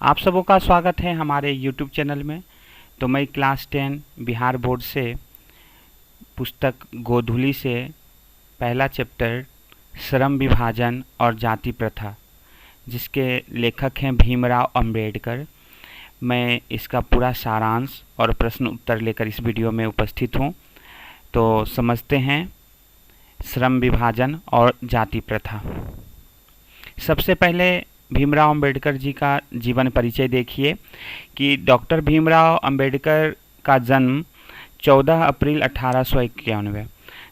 आप सबों का स्वागत है हमारे YouTube चैनल में। तो मैं क्लास 10 बिहार बोर्ड से पुस्तक गोधुली से पहला चैप्टर श्रम विभाजन और जाति प्रथा, जिसके लेखक हैं भीमराव अंबेडकर, मैं इसका पूरा सारांश और प्रश्न उत्तर लेकर इस वीडियो में उपस्थित हूँ। तो समझते हैं श्रम विभाजन और जाति प्रथा। सबसे पहले भीमराव अंबेडकर जी का जीवन परिचय देखिए कि डॉक्टर भीमराव अंबेडकर का जन्म 14 अप्रैल 1891।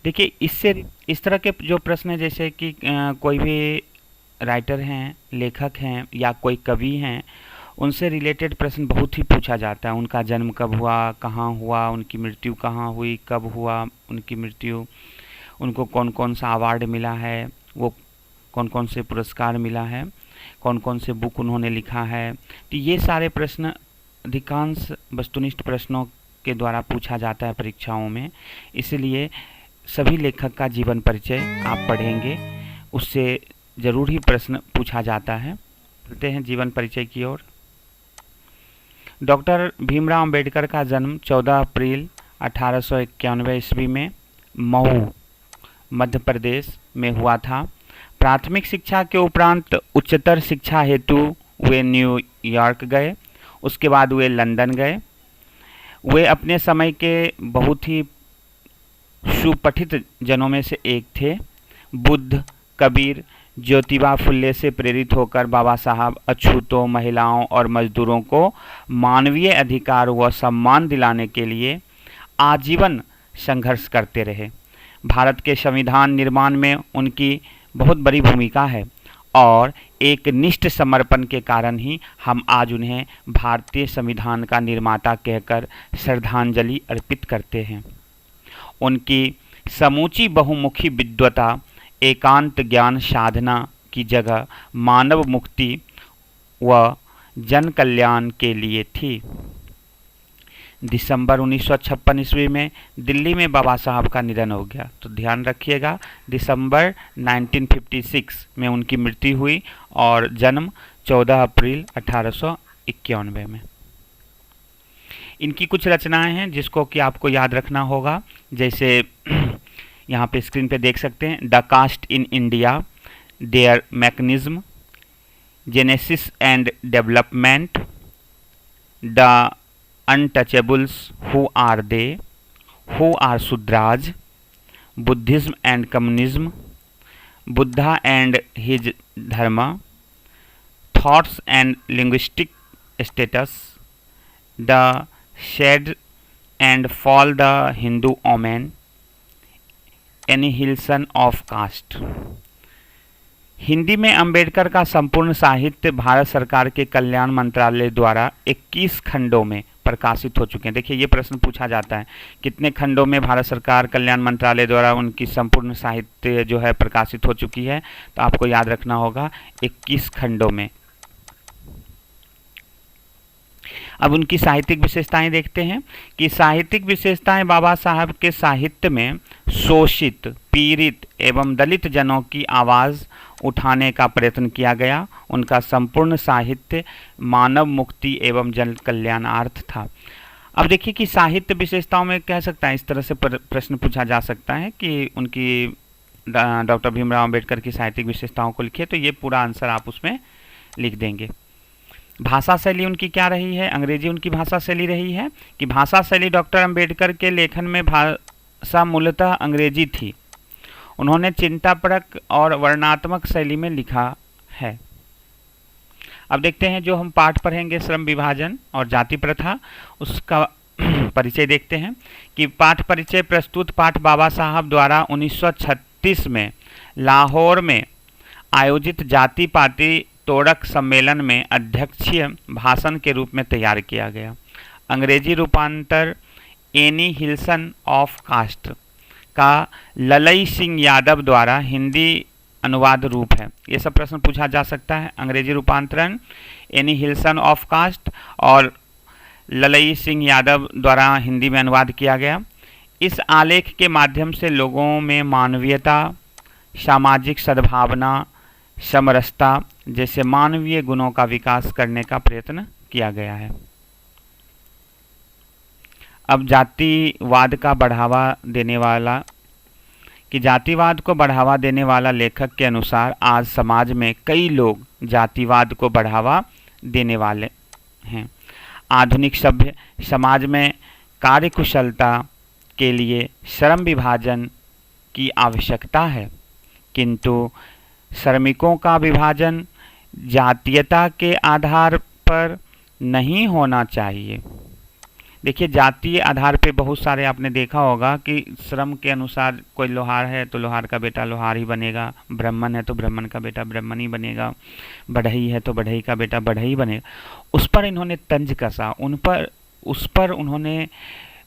देखिए, इससे इस तरह के जो प्रश्न है, जैसे कि कोई भी राइटर हैं, लेखक हैं या कोई कवि हैं, उनसे रिलेटेड प्रश्न बहुत ही पूछा जाता है। उनका जन्म कब हुआ, कहाँ हुआ, उनकी मृत्यु कहाँ हुई, कब हुआ उनकी मृत्यु, उनको कौन कौन सा अवार्ड मिला है, वो कौन कौन से पुरस्कार मिला है, कौन कौन से बुक उन्होंने लिखा है। तो ये सारे प्रश्न अधिकांश वस्तुनिष्ठ प्रश्नों के द्वारा पूछा जाता है परीक्षाओं में। इसलिए सभी लेखक का जीवन परिचय आप पढ़ेंगे, उससे ज़रूर ही प्रश्न पूछा जाता है। चलते हैं जीवन परिचय की ओर। डॉक्टर भीमराव अंबेडकर का जन्म 14 अप्रैल 1891 ईस्वी में मऊ, मध्य प्रदेश में हुआ था। प्राथमिक शिक्षा के उपरांत उच्चतर शिक्षा हेतु वे न्यूयॉर्क गए, उसके बाद वे लंदन गए। वे अपने समय के बहुत ही सुपठित जनों में से एक थे। बुद्ध, कबीर, ज्योतिबा फुल्ले से प्रेरित होकर बाबा साहब अछूतों, महिलाओं और मजदूरों को मानवीय अधिकार व सम्मान दिलाने के लिए आजीवन संघर्ष करते रहे। भारत के संविधान निर्माण में उनकी बहुत बड़ी भूमिका है और एक निष्ठ समर्पण के कारण ही हम आज उन्हें भारतीय संविधान का निर्माता कहकर श्रद्धांजलि अर्पित करते हैं। उनकी समूची बहुमुखी विद्वता एकांत ज्ञान साधना की जगह मानव मुक्ति व जन कल्याण के लिए थी। दिसंबर 1956 ईस्वी में दिल्ली में बाबा साहब का निधन हो गया। तो ध्यान रखिएगा, दिसंबर 1956 में उनकी मृत्यु हुई और जन्म 14 अप्रैल 1891 में। इनकी कुछ रचनाएं हैं जिसको कि आपको याद रखना होगा, जैसे यहाँ पे स्क्रीन पे देख सकते हैं, the caste in India, their mechanism, genesis and development, the untouchables, who are they, who are Sudraj, Buddhism and communism, Buddha and his dharma, thoughts and linguistic status, the shed and fall the Hindu omen, annihilation of caste। Hindi में अंबेडकर का संपूर्ण साहित्य भारत सरकार के कल्याण मंत्रालय द्वारा 21 खंडों में प्रकाशित हो चुके हैं। देखिए, ये प्रश्न पूछा जाता है, कितने खंडों में भारत सरकार कल्याण मंत्रालय द्वारा उनकी संपूर्ण साहित्य जो है प्रकाशित हो चुकी है। तो आपको याद रखना होगा 21 खंडों में। अब उनकी साहित्यिक विशेषताएं देखते हैं कि साहित्यिक विशेषताएं बाबा साहब के साहित्य में शोषित, पीड़ित एवं दलित जनों की आवाज़ उठाने का प्रयत्न किया गया। उनका संपूर्ण साहित्य मानव मुक्ति एवं जन कल्याणार्थ था। अब देखिए कि साहित्य विशेषताओं में कह सकता है, इस तरह से प्रश्न पूछा जा सकता है कि उनकी डॉक्टर भीमराव अंबेडकर की साहित्यिक विशेषताओं को लिखिए, तो ये पूरा आंसर आप उसमें लिख देंगे। भाषा शैली उनकी क्या रही है? अंग्रेजी उनकी भाषा शैली रही है कि भाषा शैली डॉक्टर अंबेडकर के लेखन में भाषा मूलतः अंग्रेजी थी। उन्होंने चिंतापरक और वर्णात्मक शैली में लिखा है। अब देखते हैं जो हम पाठ पढ़ेंगे श्रम विभाजन और जाति प्रथा, उसका परिचय देखते हैं कि पाठ परिचय प्रस्तुत पाठ बाबा साहब द्वारा 1936 में लाहौर में आयोजित जाति पाति तोड़क सम्मेलन में अध्यक्षीय भाषण के रूप में तैयार किया गया। अंग्रेजी रूपांतर एनिहिलेशन ऑफ कास्ट का ललई सिंह यादव द्वारा हिंदी अनुवाद रूप है। ये सब प्रश्न पूछा जा सकता है। अंग्रेजी रूपांतरण एनिहिलेशन ऑफ कास्ट और ललई सिंह यादव द्वारा हिंदी में अनुवाद किया गया। इस आलेख के माध्यम से लोगों में मानवीयता, सामाजिक सद्भावना, समरसता जैसे मानवीय गुणों का विकास करने का प्रयत्न किया गया है। अब जातिवाद का बढ़ावा देने वाला जातिवाद को बढ़ावा देने वाला लेखक के अनुसार आज समाज में कई लोग जातिवाद को बढ़ावा देने वाले हैं। आधुनिक सभ्य समाज में कार्यकुशलता के लिए श्रम विभाजन की आवश्यकता है, किंतु श्रमिकों का विभाजन जातीयता के आधार पर नहीं होना चाहिए। देखिए, जातीय आधार पे बहुत सारे आपने देखा होगा कि श्रम के अनुसार कोई लोहार है तो लोहार का बेटा लोहार ही बनेगा, ब्राह्मण है तो ब्राह्मण का बेटा ब्राह्मण ही बनेगा, बढ़ई है तो बढ़ई का बेटा बढ़ई बनेगा। उस पर इन्होंने तंज कसा, उस पर उन्होंने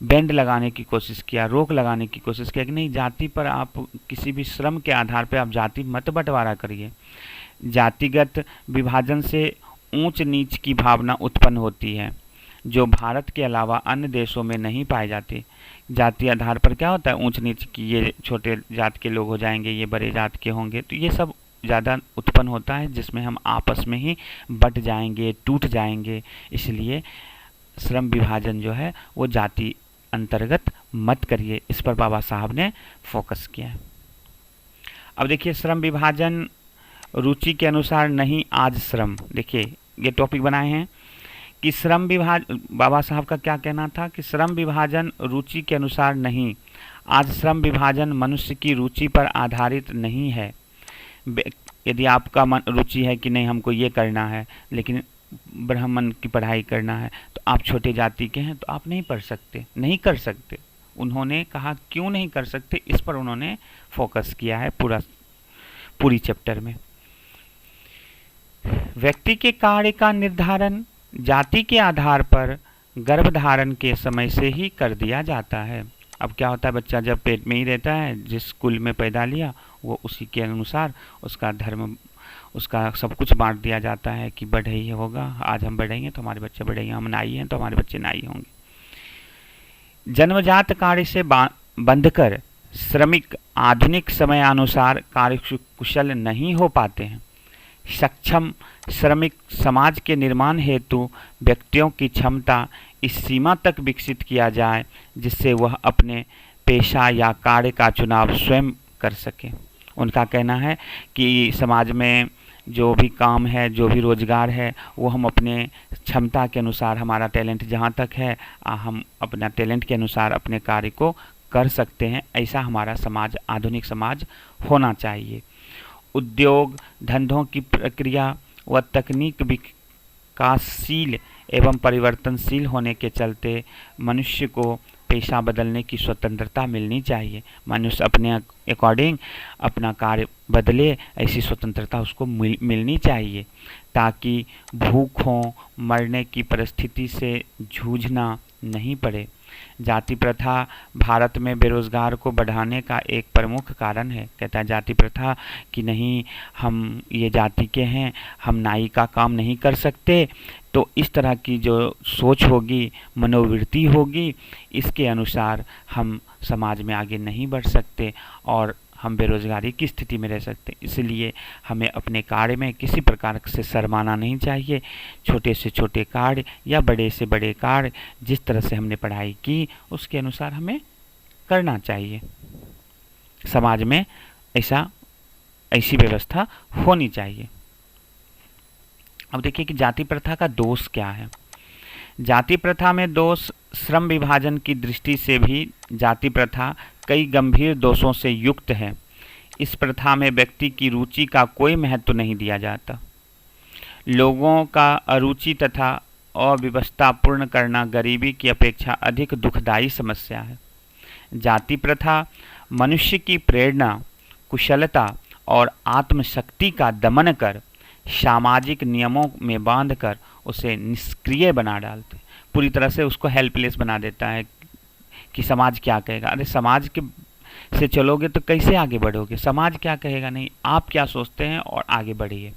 बैंड लगाने की कोशिश किया, रोक लगाने की कोशिश किया कि नहीं, जाति पर आप किसी भी श्रम के आधार पर आप जाति मत बंटवारा करिए। जातिगत विभाजन से ऊंच नीच की भावना उत्पन्न होती है जो भारत के अलावा अन्य देशों में नहीं पाए जाते। जाति आधार पर क्या होता है, ऊंच नीच की, ये छोटे जात के लोग हो जाएंगे, ये बड़े जात के होंगे, तो ये सब ज़्यादा उत्पन्न होता है जिसमें हम आपस में ही बट जाएंगे, टूट जाएंगे। इसलिए श्रम विभाजन जो है वो जाति अंतर्गत मत करिए, इस पर बाबा साहब ने फोकस किया है। अब देखिए, श्रम विभाजन रुचि के अनुसार नहीं आज श्रम, देखिए ये टॉपिक बनाए हैं कि श्रम विभाजन, बाबा साहब का क्या कहना था कि श्रम विभाजन रुचि के अनुसार नहीं, आज श्रम विभाजन मनुष्य की रुचि पर आधारित नहीं है। यदि आपका रुचि है कि नहीं हमको ये करना है, लेकिन ब्राह्मण की पढ़ाई करना है, तो आप छोटे जाति के हैं तो आप नहीं पढ़ सकते, नहीं कर सकते। उन्होंने कहा क्यों नहीं कर सकते, इस पर उन्होंने फोकस किया है पूरी चैप्टर में। व्यक्ति के कार्य का निर्धारण जाति के आधार पर गर्भधारण के समय से ही कर दिया जाता है। अब क्या होता है, बच्चा जब पेट में ही रहता है, जिस कुल में पैदा लिया वो उसी के अनुसार उसका धर्म, उसका सब कुछ बांट दिया जाता है कि बढ़ई होगा, आज हम बढ़ई हैं तो हमारे बच्चे बढ़ई, हम नाई हैं तो हमारे बच्चे नाई होंगे। जन्मजात कार्य से बंधकर श्रमिक आधुनिक समय अनुसार कार्यकुशल नहीं हो पाते हैं। सक्षम श्रमिक समाज के निर्माण हेतु व्यक्तियों की क्षमता इस सीमा तक विकसित किया जाए जिससे वह अपने पेशा या कार्य का चुनाव स्वयं कर सके। उनका कहना है कि समाज में जो भी काम है, जो भी रोजगार है, वो हम अपने क्षमता के अनुसार, हमारा टैलेंट जहाँ तक है, हम अपना टैलेंट के अनुसार अपने कार्य को कर सकते हैं। ऐसा हमारा समाज, आधुनिक समाज होना चाहिए। उद्योग धंधों की प्रक्रिया व तकनीक विकासशील एवं परिवर्तनशील होने के चलते मनुष्य को पेशा बदलने की स्वतंत्रता मिलनी चाहिए। मनुष्य अपने अकॉर्डिंग अपना कार्य बदले, ऐसी स्वतंत्रता उसको मिलनी चाहिए ताकि भूखों मरने की परिस्थिति से जूझना नहीं पड़े। जाति प्रथा भारत में बेरोजगार को बढ़ाने का एक प्रमुख कारण है। कहता है जाति प्रथा कि नहीं, हम ये जाति के हैं, हम नाई का काम नहीं कर सकते, तो इस तरह की जो सोच होगी, मनोवृत्ति होगी, इसके अनुसार हम समाज में आगे नहीं बढ़ सकते और हम बेरोजगारी की स्थिति में रह सकते। इसलिए हमें अपने कार्य में किसी प्रकार से शर्माना नहीं चाहिए। छोटे से छोटे कार्य या बड़े से बड़े कार्य, जिस तरह से हमने पढ़ाई की उसके अनुसार हमें करना चाहिए। समाज में ऐसी व्यवस्था होनी चाहिए। अब देखिए कि जाति प्रथा का दोष क्या है। जाति प्रथा में दोष श्रम विभाजन की दृष्टि से भी जाति प्रथा कई गंभीर दोषों से युक्त है। इस प्रथा में व्यक्ति की रुचि का कोई महत्व नहीं दिया जाता। लोगों का अरुचि तथा अव्यवस्था पूर्ण करना गरीबी की अपेक्षा अधिक दुखदायी समस्या है। जाति प्रथा मनुष्य की प्रेरणा, कुशलता और आत्मशक्ति का दमन कर सामाजिक नियमों में बांधकर उसे निष्क्रिय बना डालते, पूरी तरह से उसको हेल्पलेस बना देता है कि समाज क्या कहेगा। अरे समाज के से चलोगे तो कैसे आगे बढ़ोगे, समाज क्या कहेगा नहीं, आप क्या सोचते हैं और आगे बढ़िए।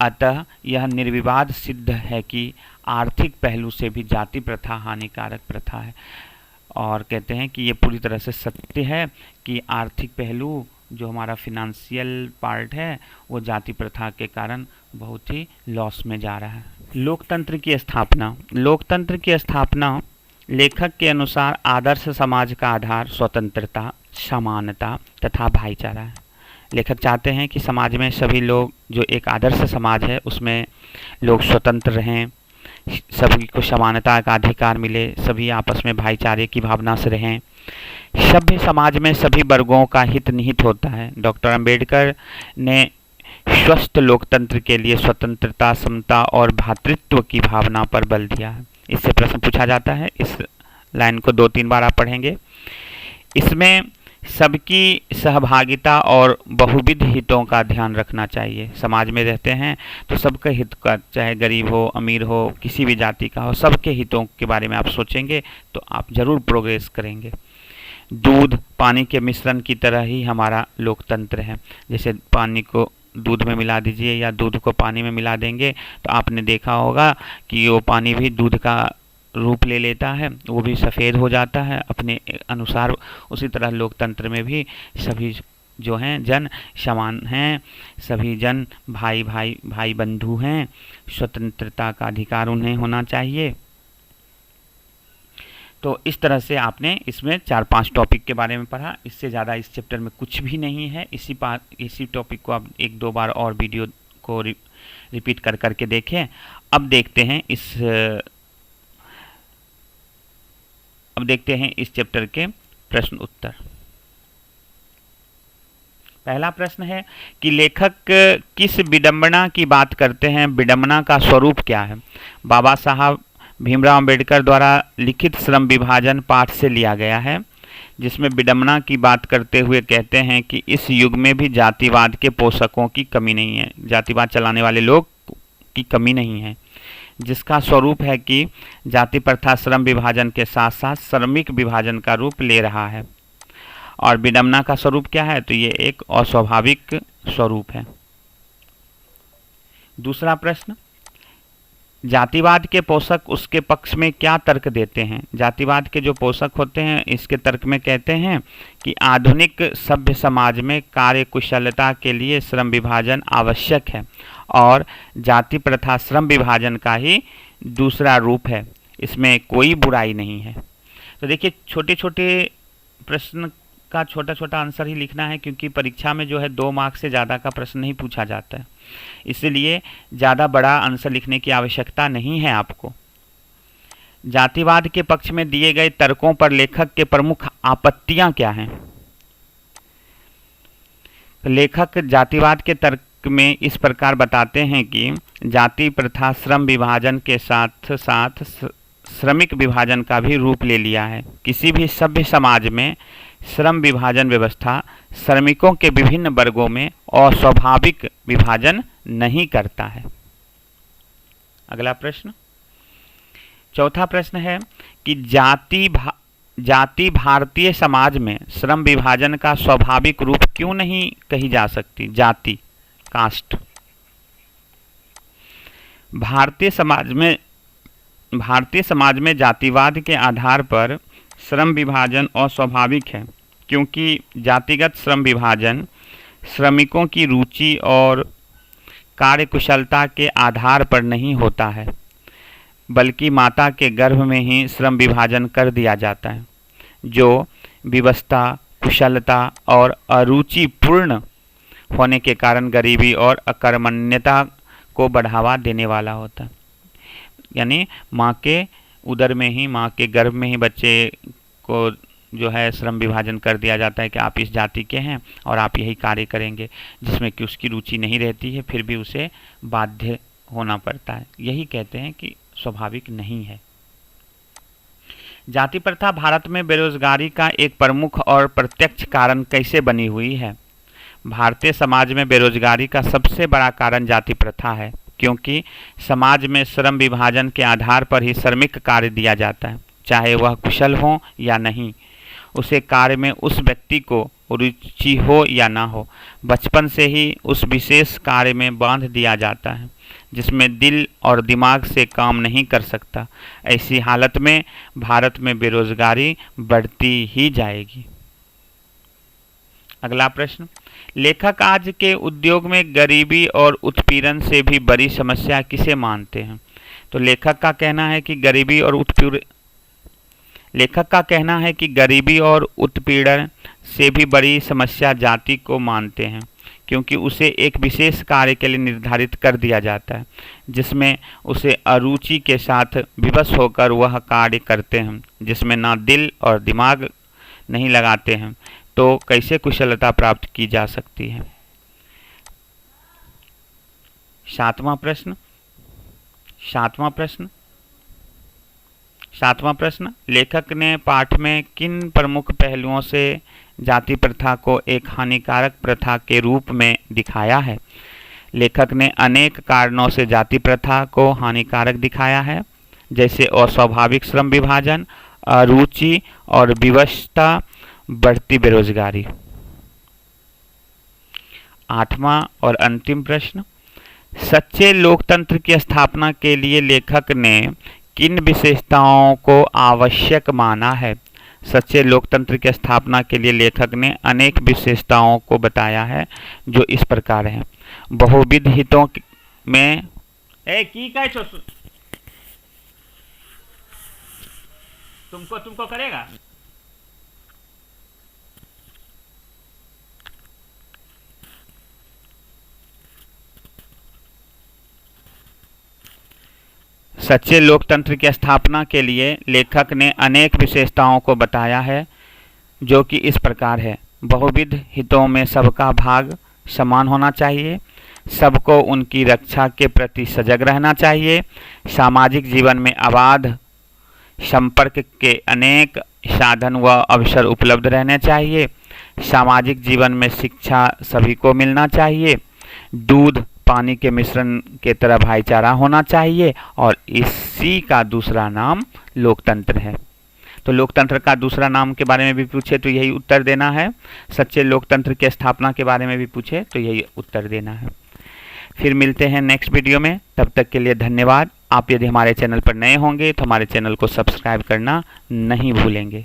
अतः यह निर्विवाद सिद्ध है कि आर्थिक पहलू से भी जाति प्रथा हानिकारक प्रथा है। और कहते हैं कि ये पूरी तरह से सत्य है कि आर्थिक पहलू जो हमारा फिनेंशियल पार्ट है वो जाति प्रथा के कारण बहुत ही लॉस में जा रहा है। लोकतंत्र की स्थापना। लोकतंत्र की स्थापना लेखक के अनुसार आदर्श समाज का आधार स्वतंत्रता, समानता तथा भाईचारा है। लेखक चाहते हैं कि समाज में सभी लोग, जो एक आदर्श समाज है उसमें लोग स्वतंत्र रहें, सभी को समानता का अधिकार मिले, सभी आपस में भाईचारे की भावना से रहें। सभ्य समाज में सभी वर्गों का हित निहित होता है। डॉक्टर अंबेडकर ने स्वस्थ लोकतंत्र के लिए स्वतंत्रता, समता और भ्रातृत्व की भावना पर बल दिया है। इससे प्रश्न पूछा जाता है, इस लाइन को 2-3 बार आप पढ़ेंगे। इसमें सबकी सहभागिता और बहुविध हितों का ध्यान रखना चाहिए। समाज में रहते हैं तो सबके हित का, चाहे गरीब हो, अमीर हो, किसी भी जाति का हो, सबके हितों के बारे में आप सोचेंगे तो आप जरूर प्रोग्रेस करेंगे। दूध पानी के मिश्रण की तरह ही हमारा लोकतंत्र है। जैसे पानी को दूध में मिला दीजिए या दूध को पानी में मिला देंगे तो आपने देखा होगा कि वो पानी भी दूध का रूप ले लेता है, वो भी सफ़ेद हो जाता है अपने अनुसार। उसी तरह लोकतंत्र में भी सभी जो हैं जन समान हैं, सभी जन भाई बंधु हैं, स्वतंत्रता का अधिकार उन्हें होना चाहिए। तो इस तरह से आपने इसमें 4-5 टॉपिक के बारे में पढ़ा। इससे ज़्यादा इस चैप्टर में कुछ भी नहीं है। इसी टॉपिक को आप 1-2 बार और वीडियो को रिपीट कर करके देखें। अब देखते हैं इस चैप्टर के प्रश्न उत्तर। पहला प्रश्न है कि लेखक किस विडंबना की बात करते हैं, विडंबना का स्वरूप क्या है। बाबा साहब भीमराव अंबेडकर द्वारा लिखित श्रम विभाजन पाठ से लिया गया है, जिसमें विडंबना की बात करते हुए कहते हैं कि इस युग में भी जातिवाद के पोषकों की कमी नहीं है, जातिवाद चलाने वाले लोग की कमी नहीं है, जिसका स्वरूप है कि जाति प्रथा श्रम विभाजन के साथ साथ श्रमिक विभाजन का रूप ले रहा है। और विडंबना का स्वरूप क्या है, तो ये एक अस्वाभाविक स्वरूप है। दूसरा प्रश्न, जातिवाद के पोषक उसके पक्ष में क्या तर्क देते हैं। जातिवाद के जो पोषक होते हैं इसके तर्क में कहते हैं कि आधुनिक सभ्य समाज में कार्य कुशलता के लिए श्रम विभाजन आवश्यक है और जाति प्रथा श्रम विभाजन का ही दूसरा रूप है, इसमें कोई बुराई नहीं है। तो देखिए, छोटे छोटे प्रश्न का छोटा छोटा आंसर ही लिखना है, क्योंकि परीक्षा में जो है 2 मार्क्स से ज़्यादा का प्रश्न नहीं पूछा जाता है, इसलिए ज़्यादा बड़ा आंसर लिखने की आवश्यकता नहीं है आपको। जातिवाद के पक्ष में दिए गए तर्कों पर लेखक के प्रमुख आपत्तियां क्या हैं। लेखक जातिवाद के तर्क में इस प्रकार बताते हैं कि जाति प्रथा श्रम विभाजन के साथ साथ श्रमिक विभाजन का भी रूप ले लिया है। किसी भी सभ्य समाज में श्रम विभाजन व्यवस्था श्रमिकों के विभिन्न वर्गों में अस्वाभाविक विभाजन नहीं करता है। अगला प्रश्न, चौथा प्रश्न है कि जाति भारतीय समाज में श्रम विभाजन का स्वाभाविक रूप क्यों नहीं कही जा सकती। जाति, कास्ट, भारतीय समाज में जातिवाद के आधार पर श्रम विभाजन अस्वाभाविक है, क्योंकि जातिगत श्रम विभाजन श्रमिकों की रुचि और कार्यकुशलता के आधार पर नहीं होता है, बल्कि माता के गर्भ में ही श्रम विभाजन कर दिया जाता है, जो विवशता, कुशलता और अरुचिपूर्ण होने के कारण गरीबी और अकर्मण्यता को बढ़ावा देने वाला होता है। यानी माँ के उदर में ही, माँ के गर्भ में ही बच्चे को जो है श्रम विभाजन कर दिया जाता है कि आप इस जाति के हैं और आप यही कार्य करेंगे, जिसमें कि उसकी रुचि नहीं रहती है, फिर भी उसे बाध्य होना पड़ता है। यही कहते हैं कि स्वाभाविक नहीं है। जाति प्रथा भारत में बेरोजगारी का एक प्रमुख और प्रत्यक्ष कारण कैसे बनी हुई है। भारतीय समाज में बेरोजगारी का सबसे बड़ा कारण जाति प्रथा है, क्योंकि समाज में श्रम विभाजन के आधार पर ही श्रमिक कार्य दिया जाता है, चाहे वह कुशल हो या नहीं, उसे कार्य में उस व्यक्ति को रुचि हो या ना हो, बचपन से ही उस विशेष कार्य में बांध दिया जाता है जिसमें दिल और दिमाग से काम नहीं कर सकता। ऐसी हालत में भारत में बेरोजगारी बढ़ती ही जाएगी। अगला प्रश्न, लेखक आज के उद्योग में गरीबी और उत्पीड़न से भी बड़ी समस्या किसे मानते हैं? तो लेखक का कहना है कि गरीबी और उत्पीड़न से भी बड़ी समस्या जाति को मानते हैं, क्योंकि उसे एक विशेष कार्य के लिए निर्धारित कर दिया जाता है, जिसमें उसे अरुचि के साथ विवश होकर वह कार्य करते हैं, जिसमें ना दिल और दिमाग नहीं लगाते हैं, तो कैसे कुशलता प्राप्त की जा सकती है? सातवां प्रश्न, लेखक ने पाठ में किन प्रमुख पहलुओं से जाति प्रथा को एक हानिकारक प्रथा के रूप में दिखाया है? लेखक ने अनेक कारणों से जाति प्रथा को हानिकारक दिखाया है, जैसे अस्वाभाविक श्रम विभाजन, अरुचि और विवशता, बढ़ती बेरोजगारी। आठवां और अंतिम प्रश्न, सच्चे लोकतंत्र की स्थापना के लिए लेखक ने किन विशेषताओं को आवश्यक माना है? सच्चे लोकतंत्र की स्थापना के लिए लेखक ने अनेक विशेषताओं को बताया है, जो इस प्रकार हैं। बहुविध हितों में तुमको करेगा। सच्चे लोकतंत्र की स्थापना के लिए लेखक ने अनेक विशेषताओं को बताया है, जो कि इस प्रकार है। बहुविध हितों में सबका भाग समान होना चाहिए, सबको उनकी रक्षा के प्रति सजग रहना चाहिए, सामाजिक जीवन में अबाध संपर्क के अनेक साधन व अवसर उपलब्ध रहने चाहिए, सामाजिक जीवन में शिक्षा सभी को मिलना चाहिए, दूध पानी के मिश्रण के तरह भाईचारा होना चाहिए, और इसी का दूसरा नाम लोकतंत्र है। तो लोकतंत्र का दूसरा नाम के बारे में भी पूछे तो यही उत्तर देना है, सच्चे लोकतंत्र की स्थापना के बारे में भी पूछे तो यही उत्तर देना है। फिर मिलते हैं नेक्स्ट वीडियो में, तब तक के लिए धन्यवाद। आप यदि हमारे चैनल पर नए होंगे तो हमारे चैनल को सब्सक्राइब करना नहीं भूलेंगे।